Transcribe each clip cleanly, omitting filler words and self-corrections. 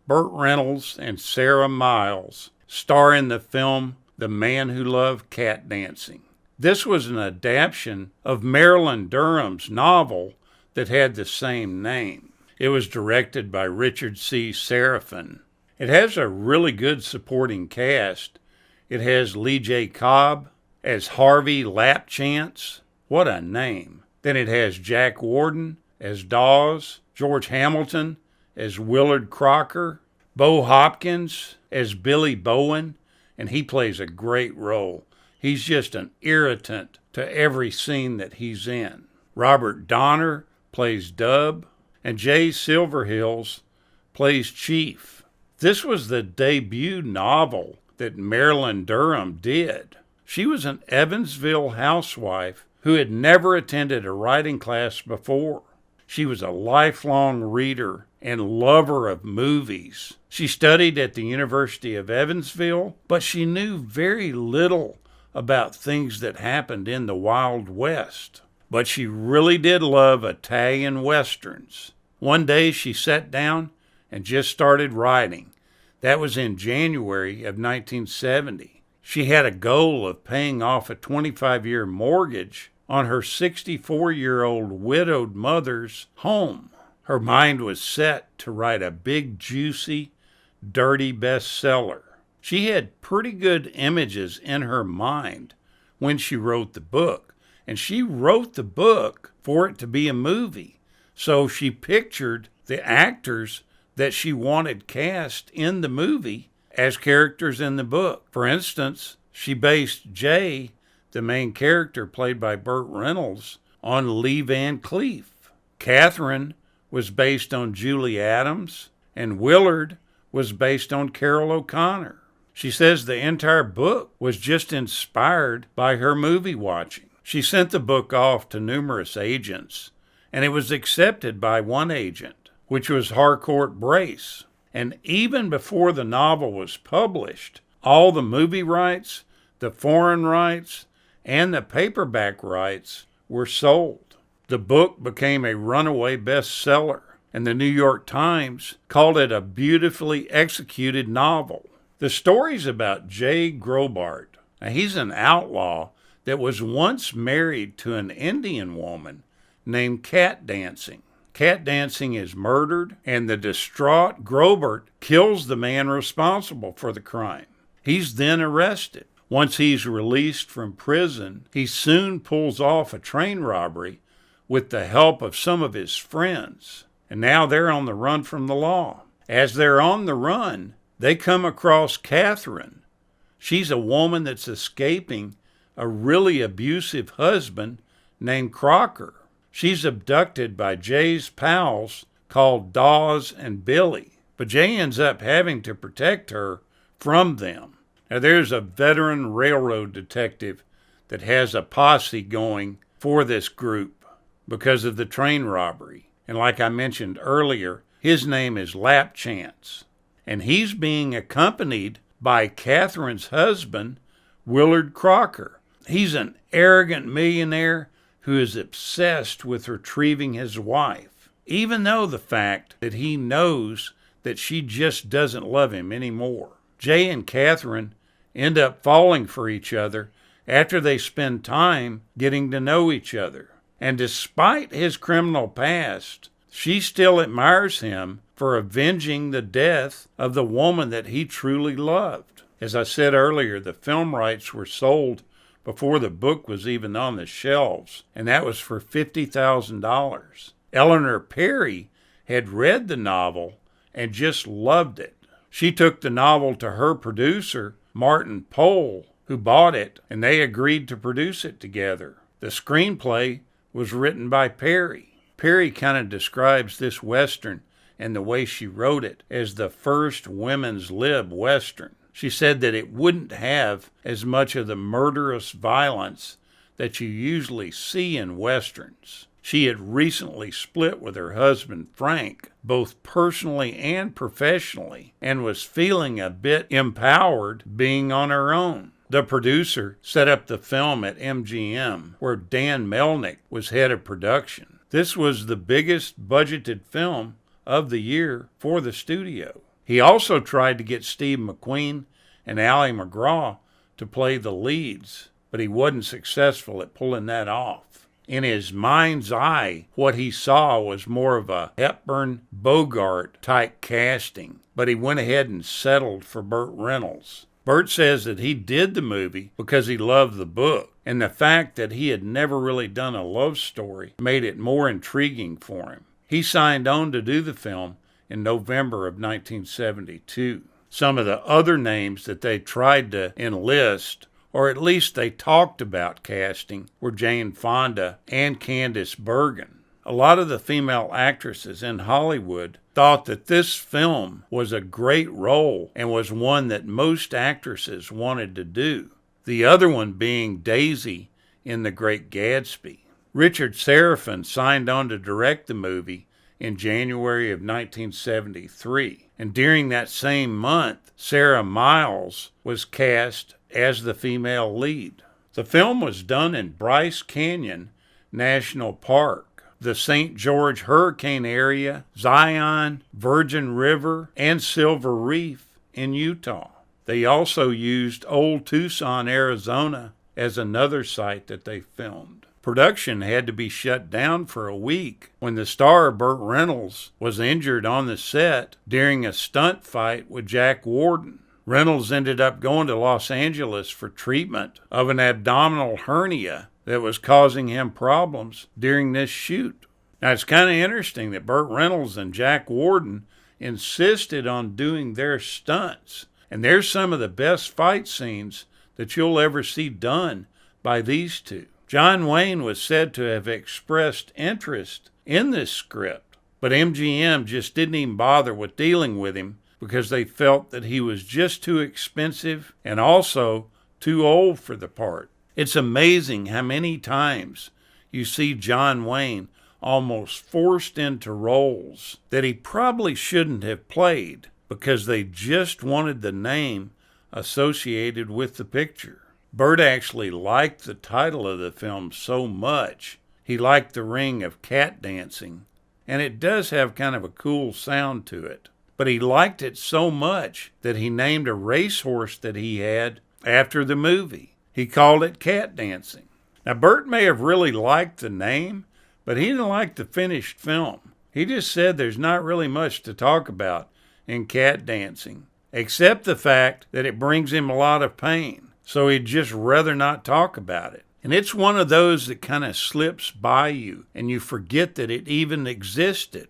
Burt Reynolds and Sarah Miles star in the film The Man Who Loved Cat Dancing. This was an adaptation of Marilyn Durham's novel that had the same name. It was directed by Richard C. Seraphin. It has a really good supporting cast. It has Lee J. Cobb as Harvey Lapchance. What a name. Then it has Jack Warden as Dawes, George Hamilton as Willard Crocker, Bo Hopkins as Billy Bowen, and he plays a great role. He's just an irritant to every scene that he's in. Robert Donner plays Dub, and Jay Silverhills plays Chief. This was the debut novel that Marilyn Durham did. She was an Evansville housewife who had never attended a writing class before. She was a lifelong reader and lover of movies. She studied at the University of Evansville, but she knew very little about things that happened in the Wild West. But she really did love Italian westerns. One day she sat down and just started writing. That was in January of 1970. She had a goal of paying off a 25-year mortgage on her 64-year-old widowed mother's home. Her mind was set to write a big, juicy, dirty bestseller. She had pretty good images in her mind when she wrote the book, and she wrote the book for it to be a movie. So she pictured the actors that she wanted cast in the movie as characters in the book. For instance, she based Jay, the main character played by Burt Reynolds, on Lee Van Cleef. Catherine was based on Julie Adams, and Willard was based on Carol O'Connor. She says the entire book was just inspired by her movie watching. She sent the book off to numerous agents, and it was accepted by one agent, which was Harcourt Brace. And even before the novel was published, all the movie rights, the foreign rights, and the paperback rights were sold. The book became a runaway bestseller, and the New York Times called it a beautifully executed novel. The story's about Jay Grobart. Now, he's an outlaw that was once married to an Indian woman named Cat Dancing. Cat Dancing is murdered, and the distraught Grobart kills the man responsible for the crime. He's then arrested. Once he's released from prison, he soon pulls off a train robbery with the help of some of his friends. And now they're on the run from the law. As they're on the run, they come across Catherine. She's a woman that's escaping a really abusive husband named Crocker. She's abducted by Jay's pals called Dawes and Billy, but Jay ends up having to protect her from them. Now, there's a veteran railroad detective that has a posse going for this group because of the train robbery. And like I mentioned earlier, his name is Lapchance. And he's being accompanied by Catherine's husband, Willard Crocker. He's an arrogant millionaire who is obsessed with retrieving his wife, even though the fact that he knows that she just doesn't love him anymore. Jay and Catherine end up falling for each other after they spend time getting to know each other. And despite his criminal past, she still admires him for avenging the death of the woman that he truly loved. As I said earlier, the film rights were sold before the book was even on the shelves, and that was for $50,000. Eleanor Perry had read the novel and just loved it. She took the novel to her producer, Martin Pohl, who bought it, and they agreed to produce it together. The screenplay was written by Perry. Perry kind of describes this Western and the way she wrote it as the first women's lib Western. She said that it wouldn't have as much of the murderous violence that you usually see in Westerns. She had recently split with her husband, Frank, both personally and professionally, and was feeling a bit empowered being on her own. The producer set up the film at MGM, where Dan Melnick was head of production. This was the biggest budgeted film of the year for the studio. He also tried to get Steve McQueen and Ally McGraw to play the leads, but he wasn't successful at pulling that off. In his mind's eye, what he saw was more of a Hepburn Bogart type casting, but he went ahead and settled for Burt Reynolds. Burt says that he did the movie because he loved the book, and the fact that he had never really done a love story made it more intriguing for him. He signed on to do the film in November of 1972. Some of the other names that they tried to enlist, or at least they talked about casting, were Jane Fonda and Candice Bergen. A lot of the female actresses in Hollywood thought that this film was a great role and was one that most actresses wanted to do. The other one being Daisy in The Great Gatsby. Richard Serafin signed on to direct the movie in January of 1973. And during that same month, Sarah Miles was cast as the female lead. The film was done in Bryce Canyon National Park, the St. George Hurricane Area, Zion, Virgin River, and Silver Reef in Utah. They also used Old Tucson, Arizona as another site that they filmed. Production had to be shut down for a week when the star, Burt Reynolds, was injured on the set during a stunt fight with Jack Warden. Reynolds ended up going to Los Angeles for treatment of an abdominal hernia that was causing him problems during this shoot. Now, it's kind of interesting that Burt Reynolds and Jack Warden insisted on doing their stunts. And there's some of the best fight scenes that you'll ever see done by these two. John Wayne was said to have expressed interest in this script, but MGM just didn't even bother with dealing with him because they felt that he was just too expensive and also too old for the part. It's amazing how many times you see John Wayne almost forced into roles that he probably shouldn't have played because they just wanted the name associated with the picture. Burt actually liked the title of the film so much. He liked the ring of cat dancing, and it does have kind of a cool sound to it. But he liked it so much that he named a racehorse that he had after the movie. He called it Cat Dancing. Now, Burt may have really liked the name, but he didn't like the finished film. He just said there's not really much to talk about in cat dancing, except the fact that it brings him a lot of pain. So he'd just rather not talk about it. And it's one of those that kind of slips by you, and you forget that it even existed.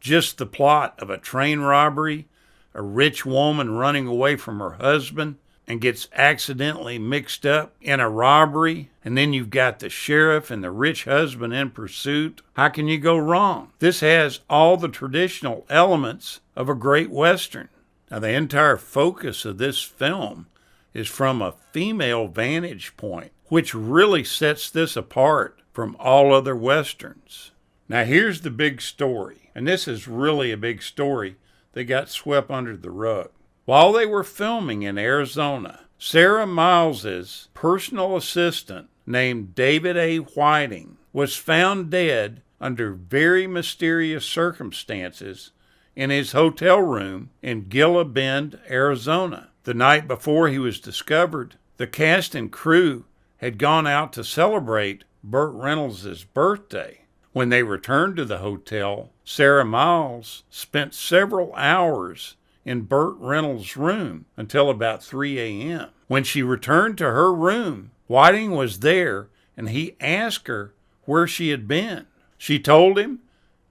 Just the plot of a train robbery, a rich woman running away from her husband, and gets accidentally mixed up in a robbery, and then you've got the sheriff and the rich husband in pursuit. How can you go wrong? This has all the traditional elements of a great Western. Now, the entire focus of this film is from a female vantage point, which really sets this apart from all other Westerns. Now, here's the big story, and this is really a big story that got swept under the rug. While they were filming in Arizona, Sarah Miles's personal assistant, named David A. Whiting, was found dead under very mysterious circumstances in his hotel room in Gila Bend, Arizona. The night before he was discovered, the cast and crew had gone out to celebrate Burt Reynolds' birthday. When they returned to the hotel, Sarah Miles spent several hours in Burt Reynolds' room until about 3 a.m. When she returned to her room, Whiting was there, and he asked her where she had been. She told him,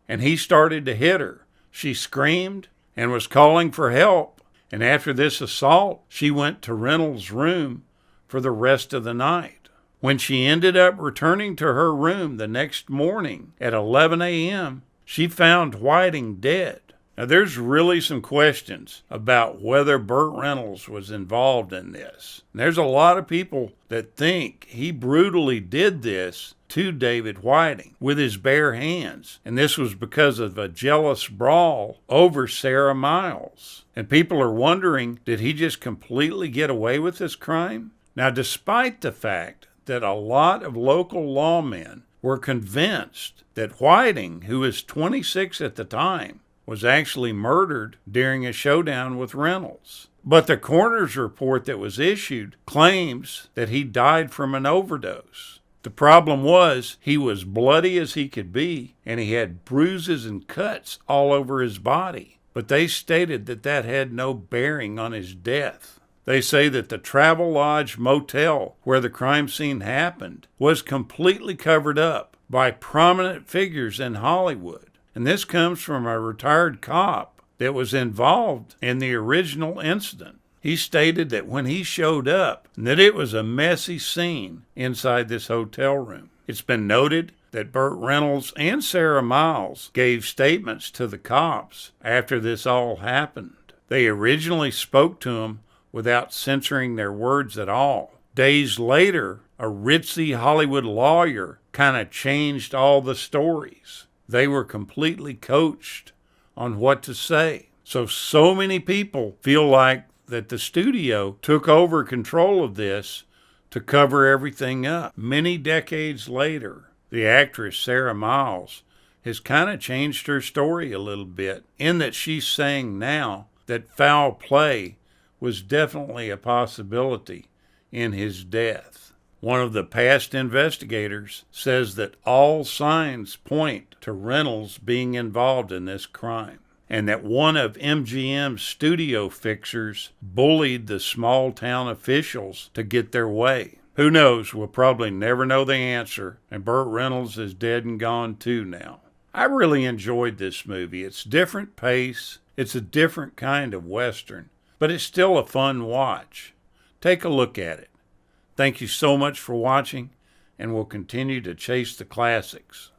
and he started to hit her. She screamed and was calling for help, and after this assault, she went to Reynolds' room for the rest of the night. When she ended up returning to her room the next morning at 11 a.m., she found Whiting dead. Now, there's really some questions about whether Burt Reynolds was involved in this. And there's a lot of people that think he brutally did this to David Whiting with his bare hands. And this was because of a jealous brawl over Sarah Miles. And people are wondering, did he just completely get away with this crime? Now, despite the fact that a lot of local lawmen were convinced that Whiting, who was 26 at the time, was actually murdered during a showdown with Reynolds. But the coroner's report that was issued claims that he died from an overdose. The problem was he was bloody as he could be, and he had bruises and cuts all over his body. But they stated that that had no bearing on his death. They say that the Travelodge Motel where the crime scene happened was completely covered up by prominent figures in Hollywood. And this comes from a retired cop that was involved in the original incident. He stated that when he showed up, that it was a messy scene inside this hotel room. It's been noted that Burt Reynolds and Sarah Miles gave statements to the cops after this all happened. They originally spoke to him without censoring their words at all. Days later, a ritzy Hollywood lawyer kind of changed all the stories. They were completely coached on what to say. So many people feel like that the studio took over control of this to cover everything up. Many decades later, the actress Sarah Miles has kind of changed her story a little bit, in that she's saying now that foul play was definitely a possibility in his death. One of the past investigators says that all signs point to Reynolds being involved in this crime, and that one of MGM's studio fixers bullied the small town officials to get their way. Who knows? We'll probably never know the answer, and Burt Reynolds is dead and gone too now. I really enjoyed this movie. It's different pace. It's a different kind of Western, but it's still a fun watch. Take a look at it. Thank you so much for watching, and we'll continue to chase the classics.